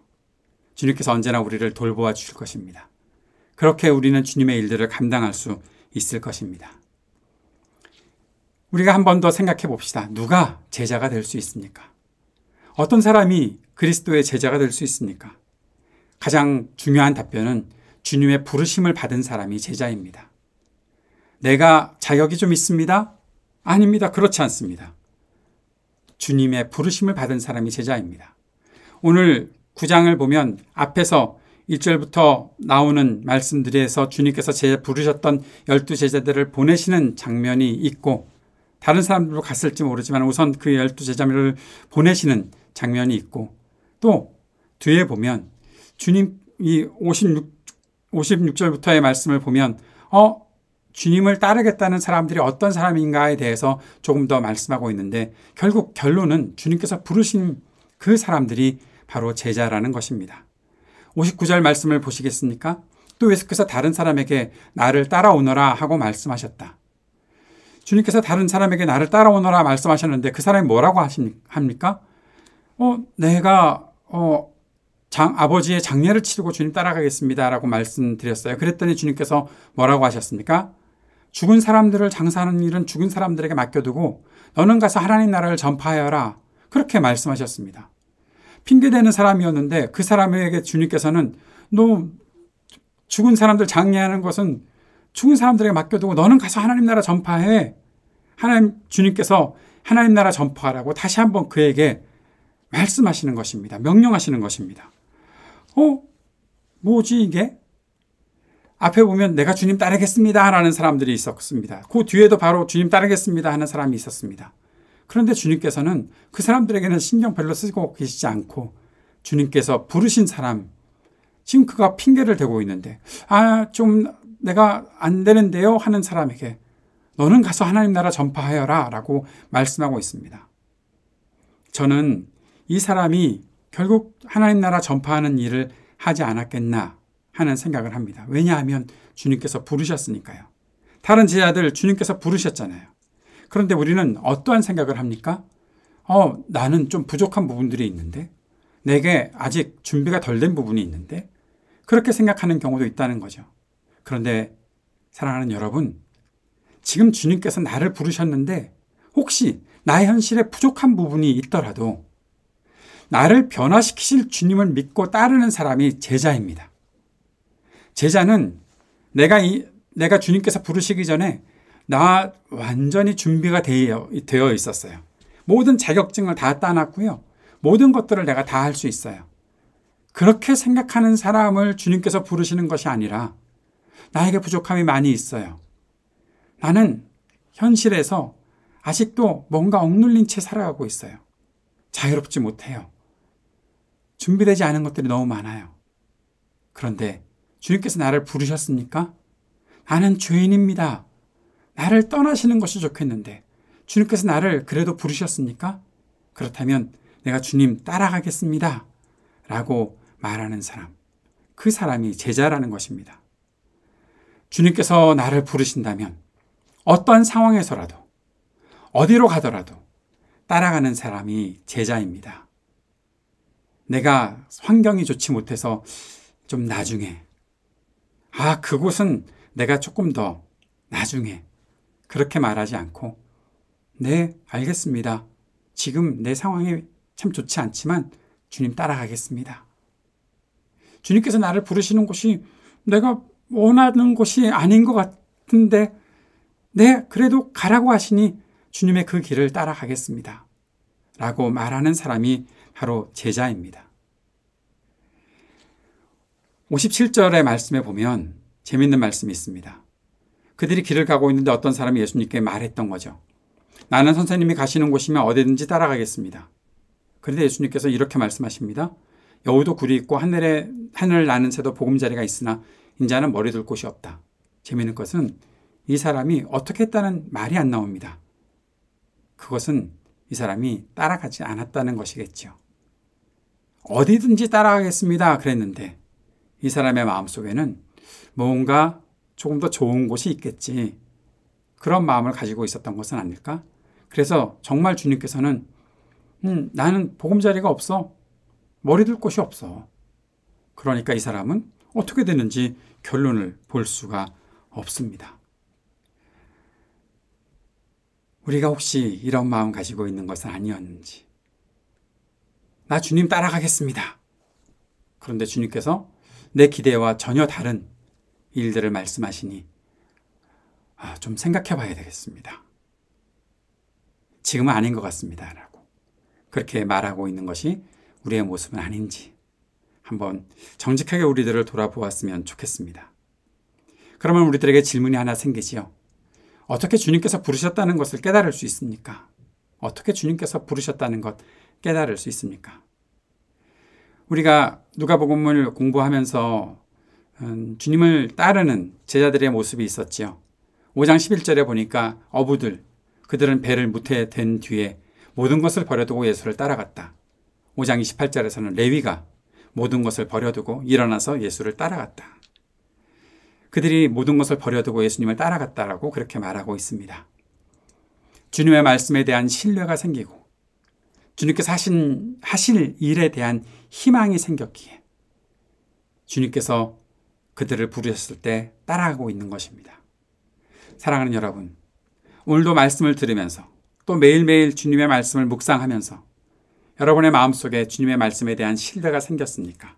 주님께서 언제나 우리를 돌보아 주실 것입니다. 그렇게 우리는 주님의 일들을 감당할 수 있을 것입니다. 우리가 한 번 더 생각해 봅시다. 누가 제자가 될 수 있습니까? 어떤 사람이 그리스도의 제자가 될 수 있습니까? 가장 중요한 답변은 주님의 부르심을 받은 사람이 제자입니다. 내가 자격이 좀 있습니다? 아닙니다. 그렇지 않습니다. 주님의 부르심을 받은 사람이 제자입니다. 오늘 9장을 보면 앞에서 1절부터 나오는 말씀들에서 주님께서 부르셨던 12제자들을 보내시는 장면이 있고, 다른 사람들로 갔을지 모르지만 우선 그 12제자들을 보내시는 장면이 있고, 또 뒤에 보면 주님 이 56절부터의 말씀을 보면 주님을 따르겠다는 사람들이 어떤 사람인가에 대해서 조금 더 말씀하고 있는데, 결국 결론은 주님께서 부르신 그 사람들이 바로 제자라는 것입니다. 59절 말씀을 보시겠습니까? 또 예수께서 다른 사람에게 나를 따라오너라 하고 말씀하셨다. 주님께서 다른 사람에게 나를 따라오너라 말씀하셨는데 그 사람이 뭐라고 합니까? 내가 아버지의 장례를 치르고 주님 따라가겠습니다 라고 말씀드렸어요. 그랬더니 주님께서 뭐라고 하셨습니까? 죽은 사람들을 장사하는 일은 죽은 사람들에게 맡겨두고 너는 가서 하나님 나라를 전파하여라. 그렇게 말씀하셨습니다. 핑계대는 사람이었는데 그 사람에게 주님께서는 너 죽은 사람들 장례하는 것은 죽은 사람들에게 맡겨두고 너는 가서 하나님 나라 전파해. 주님께서 하나님 나라 전파하라고 다시 한번 그에게 말씀하시는 것입니다. 명령하시는 것입니다. 뭐지 이게? 앞에 보면 내가 주님 따르겠습니다 라는 사람들이 있었습니다. 그 뒤에도 바로 주님 따르겠습니다 하는 사람이 있었습니다. 그런데 주님께서는 그 사람들에게는 신경 별로 쓰고 계시지 않고 주님께서 부르신 사람, 지금 그가 핑계를 대고 있는데 좀 내가 안 되는데요 하는 사람에게 너는 가서 하나님 나라 전파하여라 라고 말씀하고 있습니다. 저는 이 사람이 결국 하나님 나라 전파하는 일을 하지 않았겠나 하는 생각을 합니다. 왜냐하면 주님께서 부르셨으니까요. 다른 제자들 주님께서 부르셨잖아요. 그런데 우리는 어떠한 생각을 합니까? 나는 좀 부족한 부분들이 있는데, 내게 아직 준비가 덜 된 부분이 있는데, 그렇게 생각하는 경우도 있다는 거죠. 그런데 사랑하는 여러분, 지금 주님께서 나를 부르셨는데 혹시 나의 현실에 부족한 부분이 있더라도 나를 변화시키실 주님을 믿고 따르는 사람이 제자입니다. 제자는 내가 주님께서 부르시기 전에 나 완전히 준비가 되어 있었어요. 모든 자격증을 다 따놨고요. 모든 것들을 내가 다 할 수 있어요. 그렇게 생각하는 사람을 주님께서 부르시는 것이 아니라 나에게 부족함이 많이 있어요. 나는 현실에서 아직도 뭔가 억눌린 채 살아가고 있어요. 자유롭지 못해요. 준비되지 않은 것들이 너무 많아요. 그런데 주님께서 나를 부르셨습니까? 나는 죄인입니다. 나를 떠나시는 것이 좋겠는데 주님께서 나를 그래도 부르셨습니까? 그렇다면 내가 주님 따라가겠습니다. 라고 말하는 사람, 그 사람이 제자라는 것입니다. 주님께서 나를 부르신다면 어떠한 상황에서라도 어디로 가더라도 따라가는 사람이 제자입니다. 내가 환경이 좋지 못해서 좀 나중에, 그곳은 내가 조금 더 나중에, 그렇게 말하지 않고 네, 알겠습니다. 지금 내 상황이 참 좋지 않지만 주님 따라가겠습니다. 주님께서 나를 부르시는 곳이 내가 원하는 곳이 아닌 것 같은데 네, 그래도 가라고 하시니 주님의 그 길을 따라가겠습니다. 라고 말하는 사람이 바로 제자입니다. 57절의 말씀에 보면 재밌는 말씀이 있습니다. 그들이 길을 가고 있는데 어떤 사람이 예수님께 말했던 거죠. 나는 선생님이 가시는 곳이면 어디든지 따라가겠습니다. 그런데 예수님께서 이렇게 말씀하십니다. 여우도 굴이 있고 하늘을 나는 새도 보금자리가 있으나 인자는 머리 둘 곳이 없다. 재미있는 것은 이 사람이 어떻게 했다는 말이 안 나옵니다. 그것은 이 사람이 따라가지 않았다는 것이겠죠. 어디든지 따라가겠습니다. 그랬는데 이 사람의 마음속에는 뭔가 조금 더 좋은 곳이 있겠지. 그런 마음을 가지고 있었던 것은 아닐까? 그래서 정말 주님께서는 나는 보금자리가 없어. 머리 둘 곳이 없어. 그러니까 이 사람은 어떻게 되는지 결론을 볼 수가 없습니다. 우리가 혹시 이런 마음 가지고 있는 것은 아니었는지. 나 주님 따라가겠습니다. 그런데 주님께서 내 기대와 전혀 다른 일들을 말씀하시니 좀 생각해 봐야 되겠습니다. 지금은 아닌 것 같습니다. 라고 그렇게 말하고 있는 것이 우리의 모습은 아닌지 한번 정직하게 우리들을 돌아보았으면 좋겠습니다. 그러면 우리들에게 질문이 하나 생기지요. 어떻게 주님께서 부르셨다는 것을 깨달을 수 있습니까? 어떻게 주님께서 부르셨다는 것 깨달을 수 있습니까? 우리가 누가복음을 공부하면서 주님을 따르는 제자들의 모습이 있었지요. 5장 11절에 보니까 어부들, 그들은 배를 무태 댄 뒤에 모든 것을 버려두고 예수를 따라갔다. 5장 28절에서는 레위가 모든 것을 버려두고 일어나서 예수를 따라갔다. 그들이 모든 것을 버려두고 예수님을 따라갔다라고 그렇게 말하고 있습니다. 주님의 말씀에 대한 신뢰가 생기고 주님께서 하실 일에 대한 희망이 생겼기에 주님께서 그들을 부르셨을 때 따라가고 있는 것입니다. 사랑하는 여러분, 오늘도 말씀을 들으면서 또 매일매일 주님의 말씀을 묵상하면서 여러분의 마음속에 주님의 말씀에 대한 신뢰가 생겼습니까?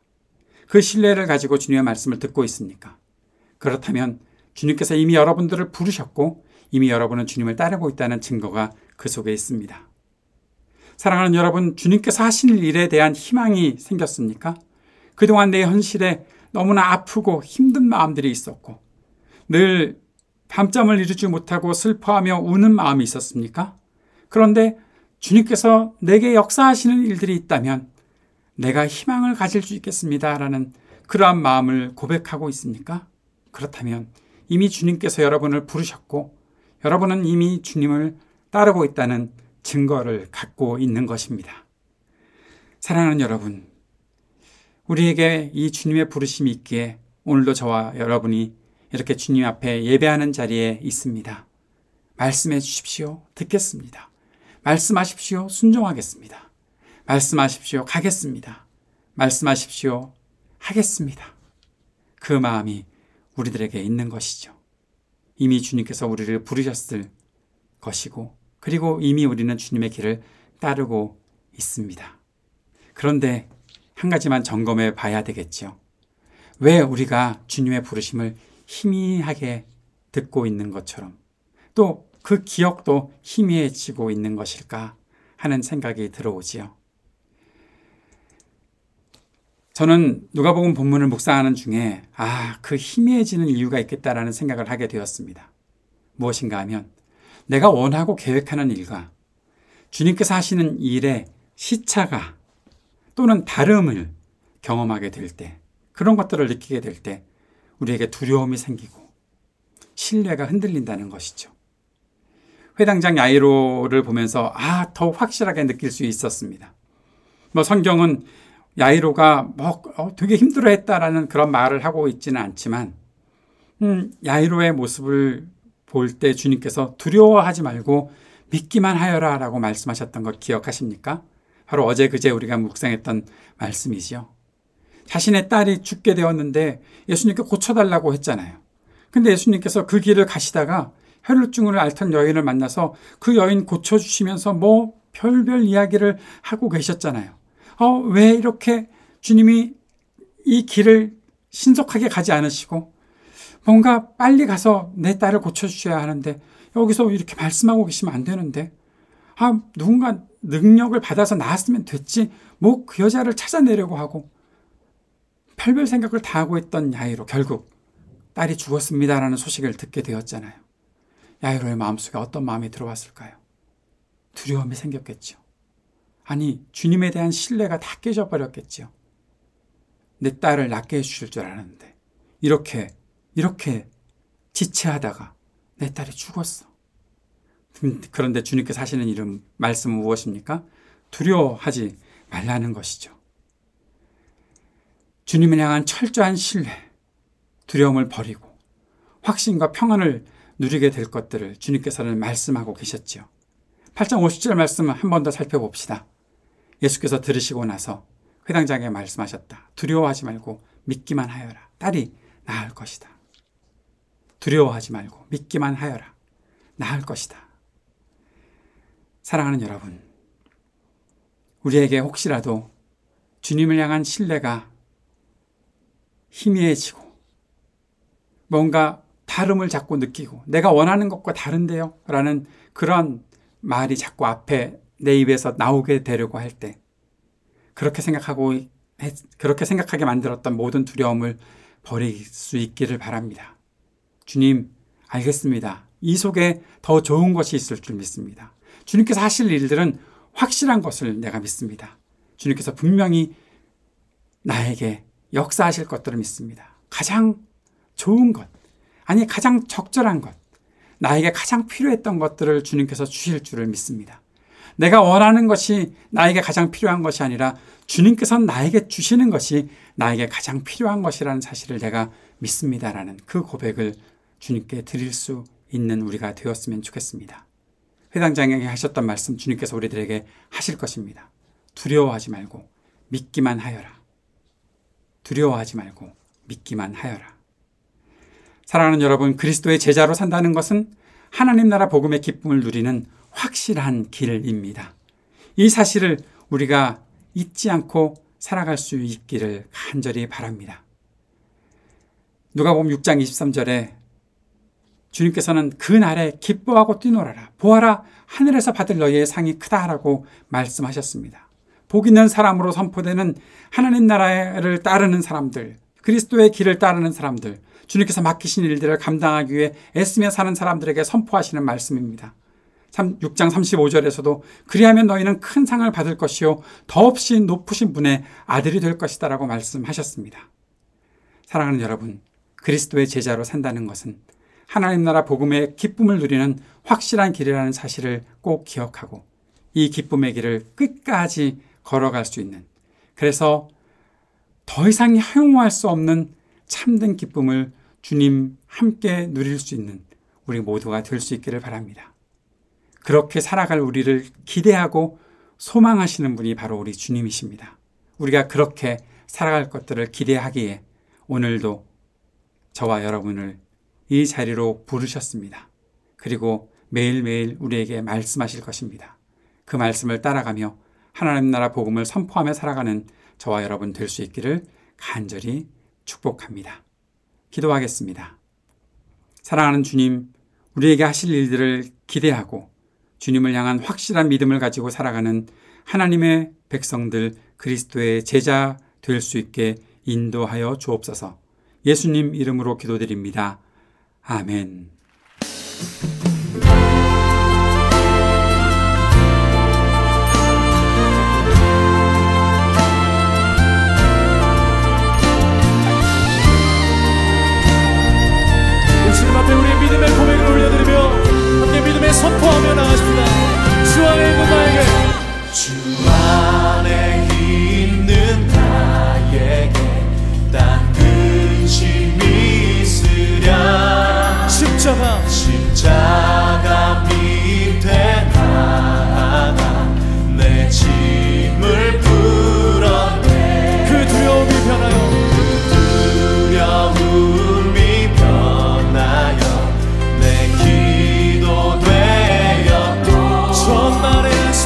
그 신뢰를 가지고 주님의 말씀을 듣고 있습니까? 그렇다면 주님께서 이미 여러분들을 부르셨고 이미 여러분은 주님을 따르고 있다는 증거가 그 속에 있습니다. 사랑하는 여러분, 주님께서 하시는 일에 대한 희망이 생겼습니까? 그동안 내 현실에 너무나 아프고 힘든 마음들이 있었고 늘 밤잠을 이루지 못하고 슬퍼하며 우는 마음이 있었습니까? 그런데 주님께서 내게 역사하시는 일들이 있다면 내가 희망을 가질 수 있겠습니다라는 그러한 마음을 고백하고 있습니까? 그렇다면 이미 주님께서 여러분을 부르셨고 여러분은 이미 주님을 따르고 있다는 증거를 갖고 있는 것입니다. 사랑하는 여러분, 우리에게 이 주님의 부르심이 있기에 오늘도 저와 여러분이 이렇게 주님 앞에 예배하는 자리에 있습니다. 말씀해 주십시오. 듣겠습니다. 말씀하십시오. 순종하겠습니다. 말씀하십시오. 가겠습니다. 말씀하십시오. 하겠습니다. 그 마음이 우리들에게 있는 것이죠. 이미 주님께서 우리를 부르셨을 것이고 그리고 이미 우리는 주님의 길을 따르고 있습니다. 그런데 한 가지만 점검해 봐야 되겠죠. 왜 우리가 주님의 부르심을 희미하게 듣고 있는 것처럼 또 그 기억도 희미해지고 있는 것일까 하는 생각이 들어오지요. 저는 누가복음 본문을 묵상하는 중에 그 희미해지는 이유가 있겠다라는 생각을 하게 되었습니다. 무엇인가 하면 내가 원하고 계획하는 일과 주님께서 하시는 일의 시차가 또는 다름을 경험하게 될 때, 그런 것들을 느끼게 될 때 우리에게 두려움이 생기고 신뢰가 흔들린다는 것이죠. 회당장 야이로를 보면서 더욱 확실하게 느낄 수 있었습니다. 성경은 야이로가 되게 힘들어했다라는 그런 말을 하고 있지는 않지만 야이로의 모습을 볼 때 주님께서 두려워하지 말고 믿기만 하여라 라고 말씀하셨던 걸 기억하십니까? 바로 어제 그제 우리가 묵상했던 말씀이지요. 자신의 딸이 죽게 되었는데 예수님께 고쳐달라고 했잖아요. 근데 예수님께서 그 길을 가시다가 혈루증을 앓던 여인을 만나서 그 여인 고쳐주시면서 별별 이야기를 하고 계셨잖아요. 왜 이렇게 주님이 이 길을 신속하게 가지 않으시고 뭔가 빨리 가서 내 딸을 고쳐주셔야 하는데 여기서 이렇게 말씀하고 계시면 안 되는데 누군가 능력을 받아서 나았으면 됐지 뭐 그 여자를 찾아내려고 하고 별별 생각을 다 하고 있던 야이로 결국 딸이 죽었습니다라는 소식을 듣게 되었잖아요. 야이로의 마음속에 어떤 마음이 들어왔을까요? 두려움이 생겼겠죠. 아니, 주님에 대한 신뢰가 다 깨져버렸겠죠. 내 딸을 낫게 해주실 줄 알았는데 이렇게 지체하다가 내 딸이 죽었어. 그런데 주님께서 하시는 이런 말씀은 무엇입니까? 두려워하지 말라는 것이죠. 주님을 향한 철저한 신뢰, 두려움을 버리고 확신과 평안을 누리게 될 것들을 주님께서는 말씀하고 계셨지요. 8장 50절 말씀을 한 번 더 살펴봅시다. 예수께서 들으시고 나서 회당장에게 말씀하셨다. 두려워하지 말고 믿기만 하여라. 딸이 나을 것이다. 두려워하지 말고 믿기만 하여라. 나을 것이다. 사랑하는 여러분, 우리에게 혹시라도 주님을 향한 신뢰가 희미해지고 뭔가 다름을 자꾸 느끼고 내가 원하는 것과 다른데요? 라는 그런 말이 자꾸 앞에 내 입에서 나오게 되려고 할 때 그렇게 생각하게 만들었던 모든 두려움을 버릴 수 있기를 바랍니다. 주님, 알겠습니다. 이 속에 더 좋은 것이 있을 줄 믿습니다. 주님께서 하실 일들은 확실한 것을 내가 믿습니다. 주님께서 분명히 나에게 역사하실 것들을 믿습니다. 가장 좋은 것, 아니 가장 적절한 것, 나에게 가장 필요했던 것들을 주님께서 주실 줄을 믿습니다. 내가 원하는 것이 나에게 가장 필요한 것이 아니라 주님께서 나에게 주시는 것이 나에게 가장 필요한 것이라는 사실을 내가 믿습니다라는 그 고백을 주님께 드릴 수 있는 우리가 되었으면 좋겠습니다. 회당장에게 하셨던 말씀 주님께서 우리들에게 하실 것입니다. 두려워하지 말고 믿기만 하여라. 두려워하지 말고 믿기만 하여라. 사랑하는 여러분, 그리스도의 제자로 산다는 것은 하나님 나라 복음의 기쁨을 누리는 확실한 길입니다. 이 사실을 우리가 잊지 않고 살아갈 수 있기를 간절히 바랍니다. 누가복음 6장 23절에 주님께서는 그 날에 기뻐하고 뛰놀아라. 보아라, 하늘에서 받을 너희의 상이 크다라고 말씀하셨습니다. 복 있는 사람으로 선포되는 하나님 나라를 따르는 사람들, 그리스도의 길을 따르는 사람들, 주님께서 맡기신 일들을 감당하기 위해 애쓰며 사는 사람들에게 선포하시는 말씀입니다. 6장 35절에서도 그리하면 너희는 큰 상을 받을 것이요 더없이 높으신 분의 아들이 될 것이다 라고 말씀하셨습니다. 사랑하는 여러분, 그리스도의 제자로 산다는 것은 하나님 나라 복음의 기쁨을 누리는 확실한 길이라는 사실을 꼭 기억하고 이 기쁨의 길을 끝까지 걸어갈 수 있는, 그래서 더 이상 허용할 수 없는 참된 기쁨을 주님 함께 누릴 수 있는 우리 모두가 될 수 있기를 바랍니다. 그렇게 살아갈 우리를 기대하고 소망하시는 분이 바로 우리 주님이십니다. 우리가 그렇게 살아갈 것들을 기대하기에 오늘도 저와 여러분을 이 자리로 부르셨습니다. 그리고 매일매일 우리에게 말씀하실 것입니다. 그 말씀을 따라가며 하나님 나라 복음을 선포하며 살아가는 저와 여러분 될 수 있기를 간절히 축복합니다. 기도하겠습니다. 사랑하는 주님, 우리에게 하실 일들을 기대하고 주님을 향한 확실한 믿음을 가지고 살아가는 하나님의 백성들, 그리스도의 제자 될 수 있게 인도하여 주옵소서. 예수님 이름으로 기도드립니다. 아멘. 주님 앞에 우리의 믿음의 고백을 올려드리며 함께 믿음의 선포하며 나가십니다. 주 안에 있는 나에게, 주 안에 있는 나에게 딴 근심이 있으랴. 십자가 밑에 나가 내 짐을 풀었네. 그 두려움이 변하여, 그 두려움이 변하여 내 기도 되었고, 천만의 안식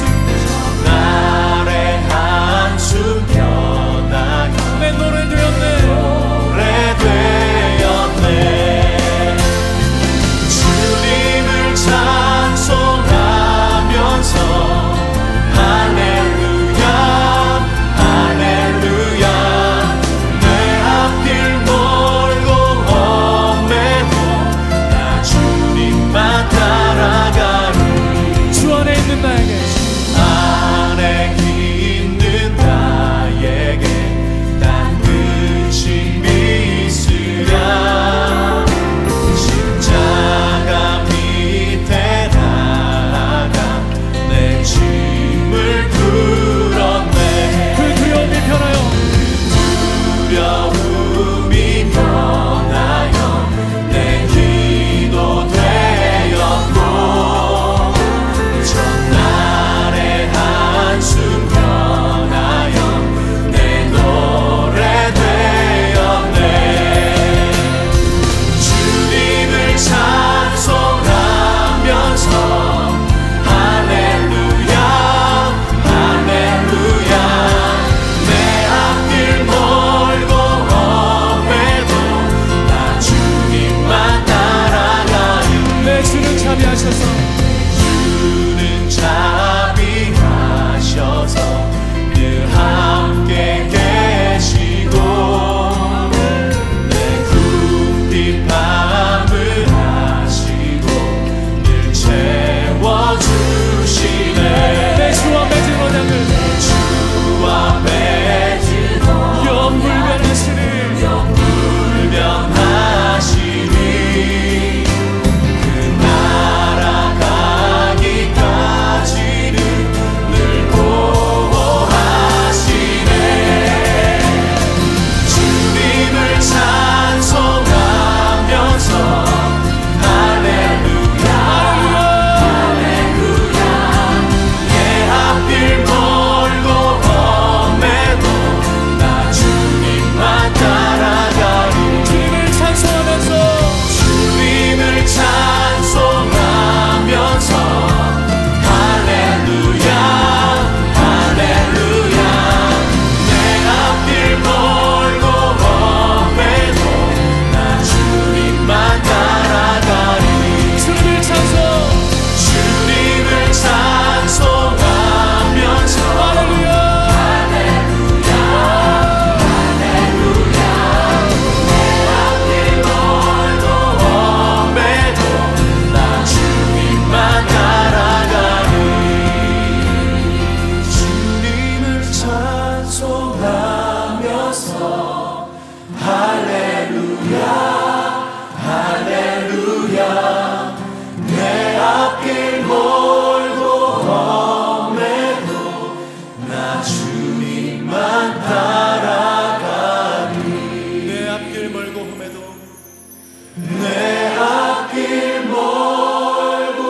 내 앞길 멀고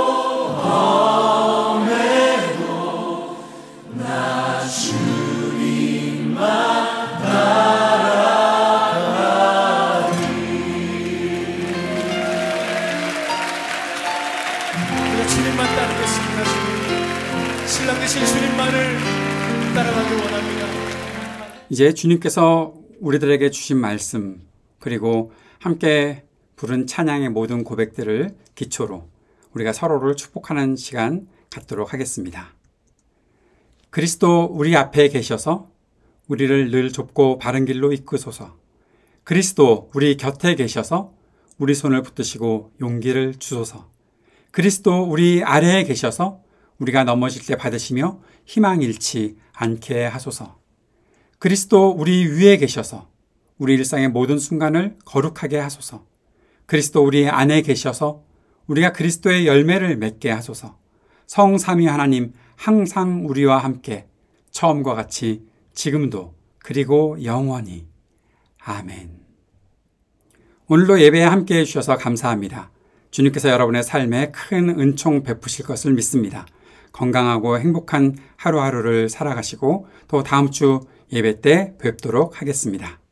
험해도 나 주님만 따라가리. 우리가 주님만 따르겠습니다. 주님, 신랑 되신 주님만을 따라가길 원합니다. 이제 주님께서 우리들에게 주신 말씀, 그리고 함께 부른 찬양의 모든 고백들을 기초로 우리가 서로를 축복하는 시간 갖도록 하겠습니다. 그리스도 우리 앞에 계셔서 우리를 늘 좁고 바른 길로 이끄소서. 그리스도 우리 곁에 계셔서 우리 손을 붙드시고 용기를 주소서. 그리스도 우리 아래에 계셔서 우리가 넘어질 때 받으시며 희망 잃지 않게 하소서. 그리스도 우리 위에 계셔서 우리 일상의 모든 순간을 거룩하게 하소서. 그리스도 우리 안에 계셔서 우리가 그리스도의 열매를 맺게 하소서. 성삼위 하나님 항상 우리와 함께 처음과 같이 지금도 그리고 영원히. 아멘. 오늘도 예배에 함께 해주셔서 감사합니다. 주님께서 여러분의 삶에 큰 은총 베푸실 것을 믿습니다. 건강하고 행복한 하루하루를 살아가시고 또 다음 주 예배 때 뵙도록 하겠습니다.